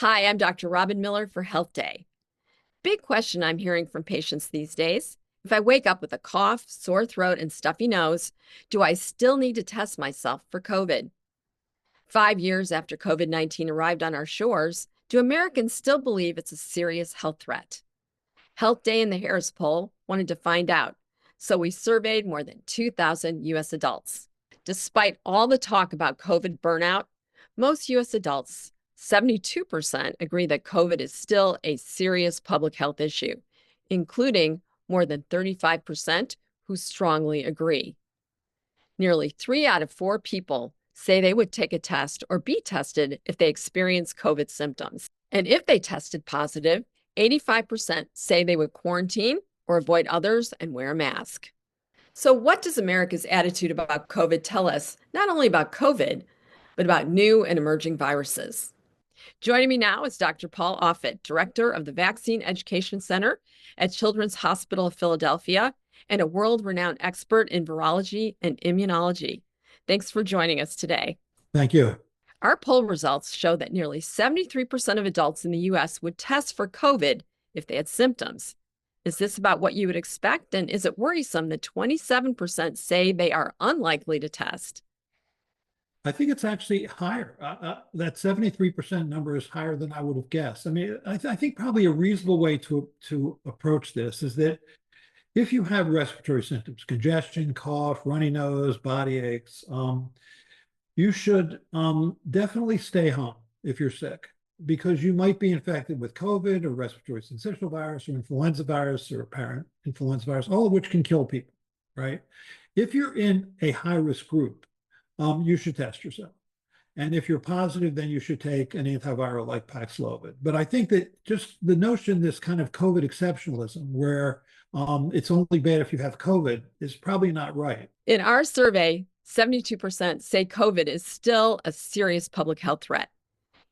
Hi, I'm Dr. Robin Miller for Health Day. Big question I'm hearing from patients these days. If I wake up with a cough, sore throat, and stuffy nose, do I still need to test myself for COVID? 5 years after COVID-19 arrived on our shores, do Americans still believe it's a serious health threat? Health Day and the Harris Poll wanted to find out, so we surveyed more than 2,000 U.S. adults. Despite all the talk about COVID burnout, most U.S. adults, 72%, agree that COVID is still a serious public health issue, including more than 35% who strongly agree. Nearly 3 out of 4 people say they would take a test or be tested if they experience COVID symptoms. And if they tested positive, 85% say they would quarantine or avoid others and wear a mask. So, what does America's attitude about COVID tell us, not only about COVID, but about new and emerging viruses? Joining me now is Dr. Paul Offit, Director of the Vaccine Education Center at Children's Hospital of Philadelphia and a world-renowned expert in virology and immunology. Thanks for joining us today. Thank you. Our poll results show that nearly 73% of adults in the U.S. would test for COVID if they had symptoms. Is this about what you would expect? And is it worrisome that 27% say they are unlikely to test? I think it's actually higher. That 73% number is higher than I would have guessed. I mean, I think probably a reasonable way to approach this is that if you have respiratory symptoms, congestion, cough, runny nose, body aches, you should definitely stay home if you're sick, because you might be infected with COVID or respiratory syncytial virus or influenza virus or apparent influenza virus, all of which can kill people, right? If you're in a high-risk group, you should test yourself. And if you're positive, then you should take an antiviral like Paxlovid. But I think that just the notion, this kind of COVID exceptionalism, where it's only bad if you have COVID, is probably not right. In our survey, 72% say COVID is still a serious public health threat.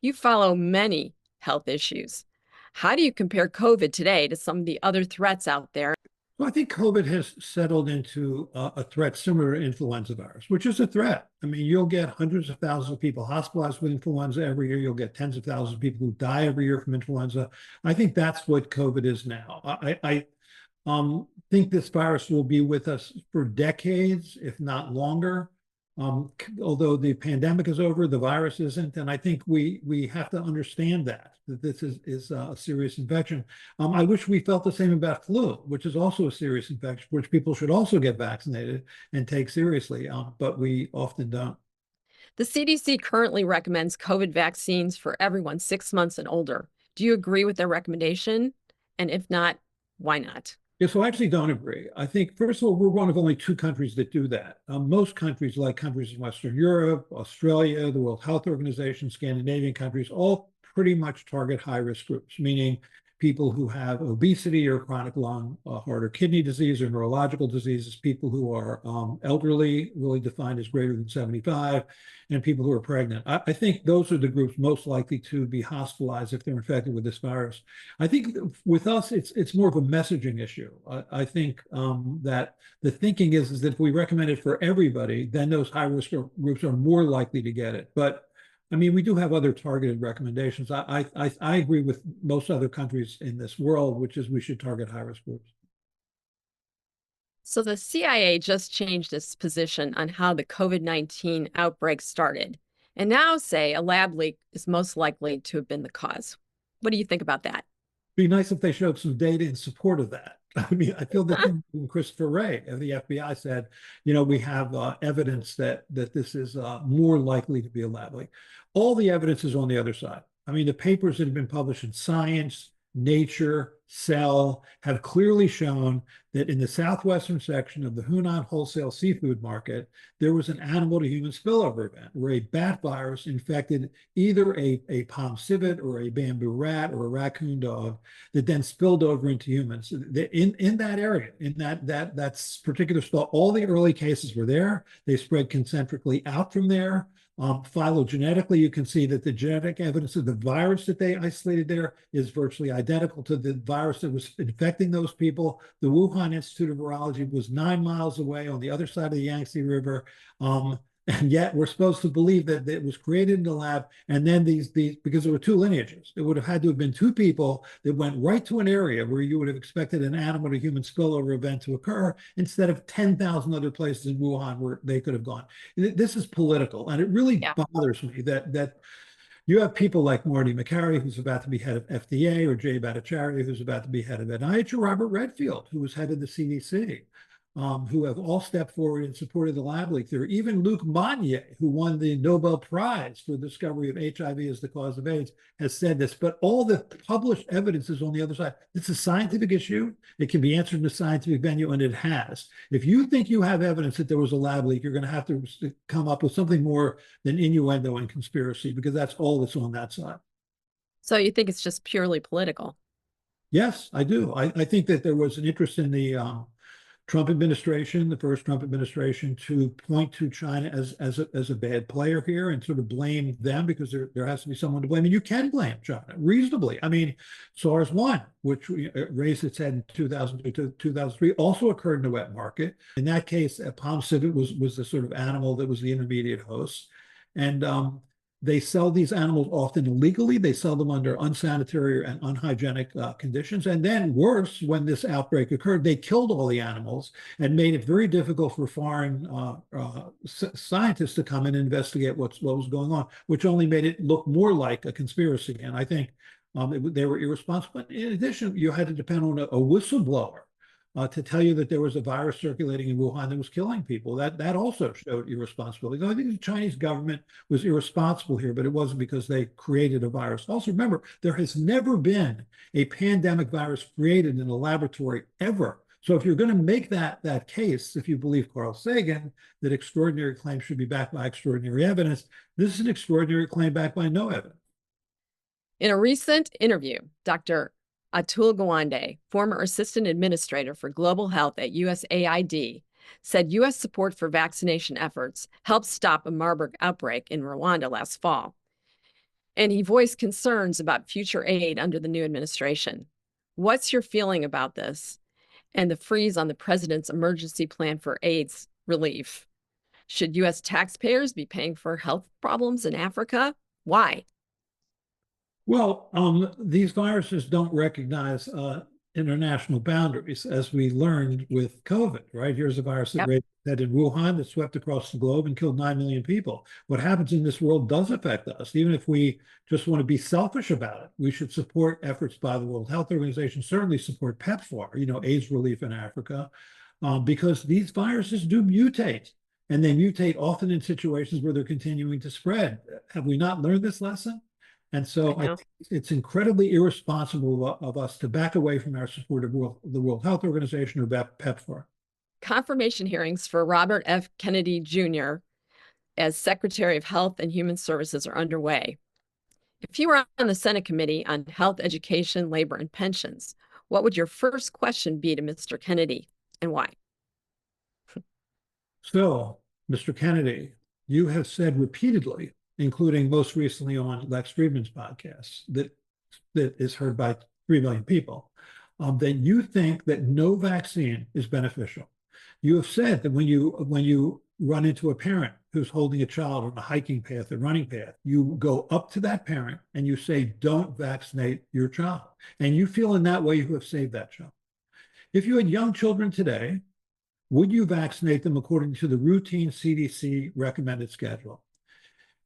You follow many health issues. How do you compare COVID today to some of the other threats out there? Well, I think COVID has settled into a threat similar to influenza virus, which is a threat. I mean, you'll get hundreds of thousands of people hospitalized with influenza every year. You'll get tens of thousands of people who die every year from influenza. I think that's what COVID is now. I think this virus will be with us for decades, if not longer. Although the pandemic is over, the virus isn't, and I think we have to understand that this is a serious infection. I wish we felt the same about flu, which is also a serious infection, which people should also get vaccinated and take seriously, but we often don't. The CDC currently recommends COVID vaccines for everyone 6 months and older. Do you agree with their recommendation? And if not, why not? Yeah, so I actually don't agree. I think, first of all, we're one of only 2 countries that do that. Most countries, like countries in Western Europe, Australia, the World Health Organization, Scandinavian countries, all pretty much target high-risk groups, meaning people who have obesity or chronic lung, heart or kidney disease or neurological diseases, people who are elderly, really defined as greater than 75, and people who are pregnant. I think those are the groups most likely to be hospitalized if they're infected with this virus. I think with us, it's more of a messaging issue. I think that the thinking is that if we recommend it for everybody, then those high-risk groups are more likely to get it. But I mean, we do have other targeted recommendations. I agree with most other countries in this world, which is we should target high-risk groups. So the CIA just changed its position on how the COVID-19 outbreak started, and now say a lab leak is most likely to have been the cause. What do you think about that? Be nice if they showed some data in support of that. I mean, I feel that Christopher Wray of the FBI said, you know, we have evidence that this is more likely to be a lab leak. All the evidence is on the other side. I mean, the papers that have been published in Science, Nature, Cell have clearly shown that in the southwestern section of the Hunan wholesale seafood market, there was an animal to human spillover event where a bat virus infected either a palm civet or a bamboo rat or a raccoon dog that then spilled over into humans. In that area, in that particular spot, all the early cases were there. They spread concentrically out from there. Phylogenetically, you can see that the genetic evidence of the virus that they isolated there is virtually identical to the virus that was infecting those people. The Wuhan Institute of Virology was 9 miles away on the other side of the Yangtze River. And yet we're supposed to believe that it was created in the lab. And then these, because there were two lineages, it would have had to have been two people that went right to an area where you would have expected an animal to human spillover event to occur instead of 10,000 other places in Wuhan where they could have gone. This is political. And it really Yeah. bothers me that you have people like Marty McCary, who's about to be head of FDA, or Jay Bhattacharya, who's about to be head of NIH, or Robert Redfield, who was head of the CDC, who have all stepped forward in support of the lab leak theory. Even Luc Montagnier, who won the Nobel Prize for the discovery of HIV as the cause of AIDS, has said this. But all the published evidence is on the other side. It's a scientific issue. It can be answered in a scientific venue, and it has. If you think you have evidence that there was a lab leak, you're going to have to come up with something more than innuendo and conspiracy, because that's all that's on that side. So you think it's just purely political? Yes, I do. I think that there was an interest in the Trump administration, the first Trump administration, to point to China as a bad player here and sort of blame them, because there has to be someone to blame. And you can blame China reasonably. I mean, SARS-1, which raised its head in 2002 to 2003, also occurred in the wet market. In that case, palm civet was the sort of animal that was the intermediate host. And they sell these animals often illegally. They sell them under unsanitary and unhygienic conditions. And then worse, when this outbreak occurred, they killed all the animals and made it very difficult for foreign scientists to come and investigate what was going on, which only made it look more like a conspiracy. And I think they were irresponsible. In addition, you had to depend on a whistleblower to tell you that there was a virus circulating in Wuhan that was killing people. That also showed irresponsibility. So I think the Chinese government was irresponsible here, but it wasn't because they created a virus. Also, remember, there has never been a pandemic virus created in a laboratory ever. So if you're going to make that case, if you believe Carl Sagan, that extraordinary claims should be backed by extraordinary evidence, this is an extraordinary claim backed by no evidence. In a recent interview, Dr. Atul Gawande, former assistant administrator for global health at USAID, said U.S. support for vaccination efforts helped stop a Marburg outbreak in Rwanda last fall. And he voiced concerns about future aid under the new administration. What's your feeling about this and the freeze on the president's emergency plan for AIDS relief? Should U.S. taxpayers be paying for health problems in Africa? Why? Well, these viruses don't recognize international boundaries, as we learned with COVID, right? Here's a virus that Yep. raised that in Wuhan that swept across the globe and killed 9 million people. What happens in this world does affect us. Even if we just want to be selfish about it, we should support efforts by the World Health Organization, certainly support PEPFAR, AIDS relief in Africa, because these viruses do mutate. And they mutate often in situations where they're continuing to spread. Have we not learned this lesson? And so I think it's incredibly irresponsible of us to back away from our support of the World Health Organization or PEPFAR. Confirmation hearings for Robert F. Kennedy Jr. as Secretary of Health and Human Services are underway. If you were on the Senate Committee on Health, Education, Labor, and Pensions, what would your first question be to Mr. Kennedy, and why? So, Mr. Kennedy, you have said repeatedly, including most recently on Lex Friedman's podcast, that is heard by 3 million people, that you think that no vaccine is beneficial. You have said that when you run into a parent who's holding a child on a hiking path or running path, you go up to that parent and you say, don't vaccinate your child. And you feel in that way you have saved that child. If you had young children today, would you vaccinate them according to the routine CDC recommended schedule?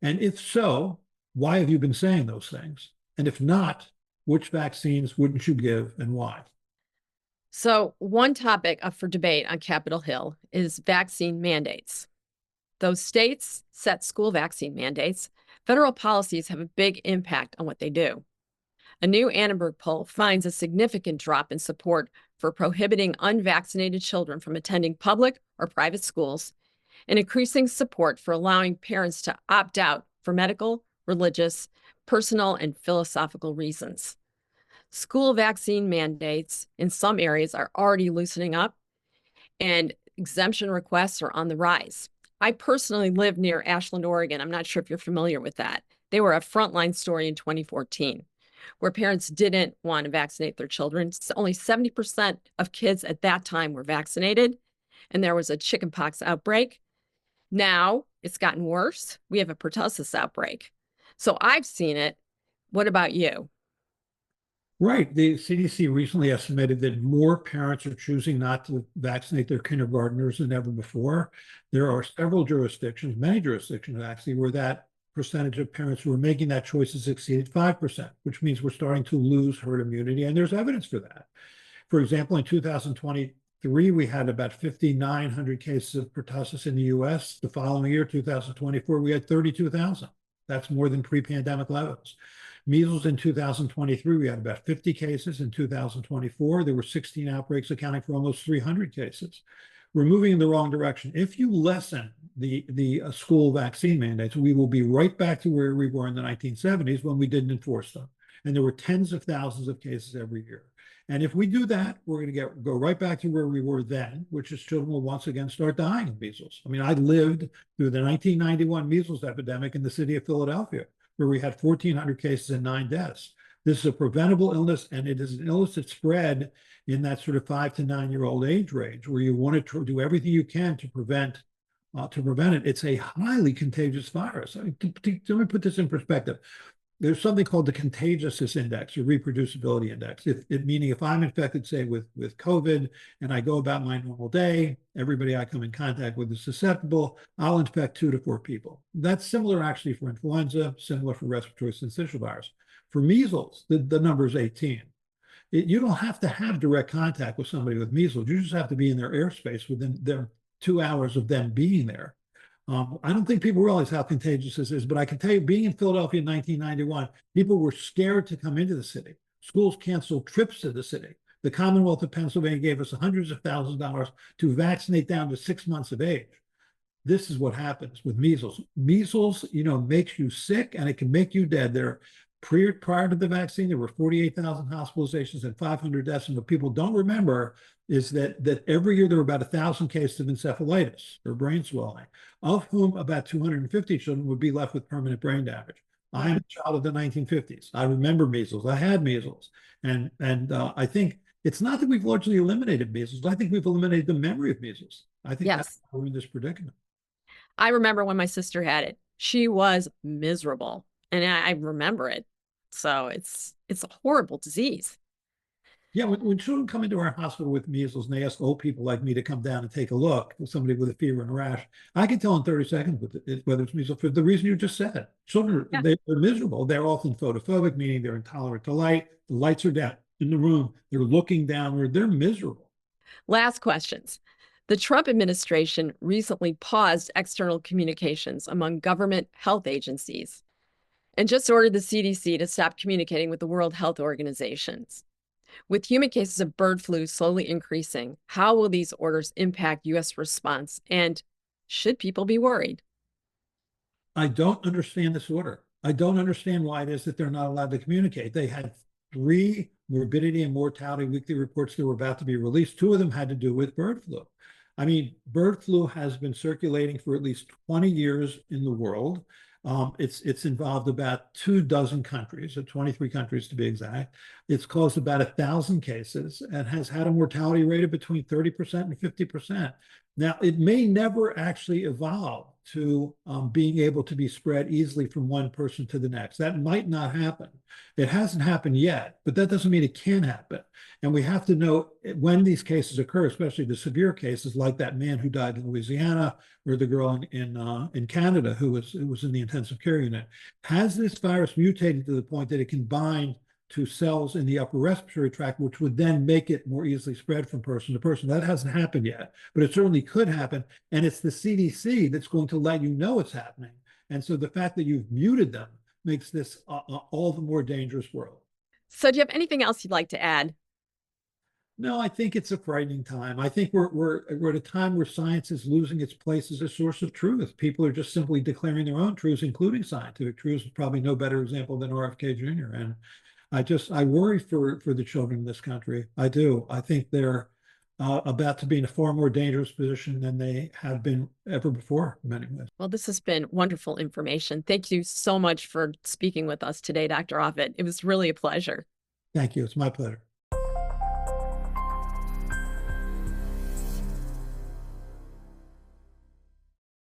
And if so, why have you been saying those things? And if not, which vaccines wouldn't you give and why? So one topic up for debate on Capitol Hill is vaccine mandates. Though states set school vaccine mandates, federal policies have a big impact on what they do. A new Annenberg poll finds a significant drop in support for prohibiting unvaccinated children from attending public or private schools, and increasing support for allowing parents to opt out for medical, religious, personal, and philosophical reasons. School vaccine mandates in some areas are already loosening up, and exemption requests are on the rise. I personally live near Ashland, Oregon. I'm not sure if you're familiar with that. They were a frontline story in 2014, where parents didn't want to vaccinate their children. Only 70% of kids at that time were vaccinated, and there was a chickenpox outbreak. Now, It's gotten worse. We have a pertussis outbreak. So I've seen it. What about you? Right. The CDC recently estimated that more parents are choosing not to vaccinate their kindergartners than ever before. There are several jurisdictions, many jurisdictions actually, where that percentage of parents who are making that choice has exceeded 5%, which means we're starting to lose herd immunity. And there's evidence for that. For example, in 2023, we had about 5,900 cases of pertussis in the US. The following year, 2024, we had 32,000. That's more than pre-pandemic levels. Measles in 2023, we had about 50 cases. In 2024, there were 16 outbreaks, accounting for almost 300 cases. We're moving in the wrong direction. If you lessen the school vaccine mandates, we will be right back to where we were in the 1970s when we didn't enforce them. And there were tens of thousands of cases every year. And if we do that, we're going to go right back to where we were then, which is children will once again start dying of measles. I mean, I lived through the 1991 measles epidemic in the city of Philadelphia, where we had 1,400 cases and 9 deaths. This is a preventable illness, and it is an illness that spread in that sort of 5 to 9-year-old age range, where you want to do everything you can to prevent it. It's a highly contagious virus. I mean, let me put this in perspective. There's something called the contagiousness index or reproducibility index. Meaning if I'm infected, say, with COVID, and I go about my normal day, everybody I come in contact with is susceptible, I'll infect 2 to 4 people. That's similar actually for influenza, similar for respiratory syncytial virus. For measles, the number is 18. You don't have to have direct contact with somebody with measles. You just have to be in their airspace within their 2 hours of them being there. I don't think people realize how contagious this is, but I can tell you, being in Philadelphia in 1991, people were scared to come into the city. Schools canceled trips to the city. The Commonwealth of Pennsylvania gave us hundreds of thousands of dollars to vaccinate down to 6 months of age. This is what happens with measles. Measles, makes you sick and it can make you dead. Prior to the vaccine, there were 48,000 hospitalizations and 500 deaths. And what people don't remember is that every year there were about 1,000 cases of encephalitis or brain swelling, of whom about 250 children would be left with permanent brain damage. I am a child of the 1950s. I remember measles. I had measles. And I think it's not that we've largely eliminated measles. I think we've eliminated the memory of measles. I think that's Yes. why we're in this predicament. I remember when my sister had it. She was miserable, and I remember it. So it's a horrible disease. Yeah, when children come into our hospital with measles and they ask old people like me to come down and take a look, somebody with a fever and a rash, I can tell in 30 seconds whether it's measles for the reason you just said. Children, Yeah. they're miserable. They're often photophobic, meaning they're intolerant to light. The lights are down in the room. They're looking downward. They're miserable. Last questions. The Trump administration recently paused external communications among government health agencies and just ordered the CDC to stop communicating with the World Health Organizations. With human cases of bird flu slowly increasing, how will these orders impact U.S. response? And should people be worried? I don't understand this order. I don't understand why it is that they're not allowed to communicate. They had 3 morbidity and mortality weekly reports that were about to be released. 2 of them had to do with bird flu. I mean, bird flu has been circulating for at least 20 years in the world. It's involved about 24 countries, or 23 countries to be exact. It's caused about 1,000 cases and has had a mortality rate of between 30% and 50%. Now, it may never actually evolve to being able to be spread easily from one person to the next. That might not happen. It hasn't happened yet, but that doesn't mean it can happen. And we have to know when these cases occur, especially the severe cases like that man who died in Louisiana or the girl in Canada who was in the intensive care unit. Has this virus mutated to the point that it can bind to cells in the upper respiratory tract, which would then make it more easily spread from person to person? That hasn't happened yet, but it certainly could happen. And it's the CDC that's going to let you know it's happening. And so the fact that you've muted them makes this all the more dangerous world. So, do you have anything else you'd like to add? No, I think it's a frightening time. I think we're at a time where science is losing its place as a source of truth. People are just simply declaring their own truths, including scientific truths. Probably no better example than RFK Jr. And I worry for the children in this country. I do. I think they're about to be in a far more dangerous position than they have been ever before in many ways. Well, this has been wonderful information. Thank you so much for speaking with us today, Dr. Offit. It was really a pleasure. Thank you. It's my pleasure.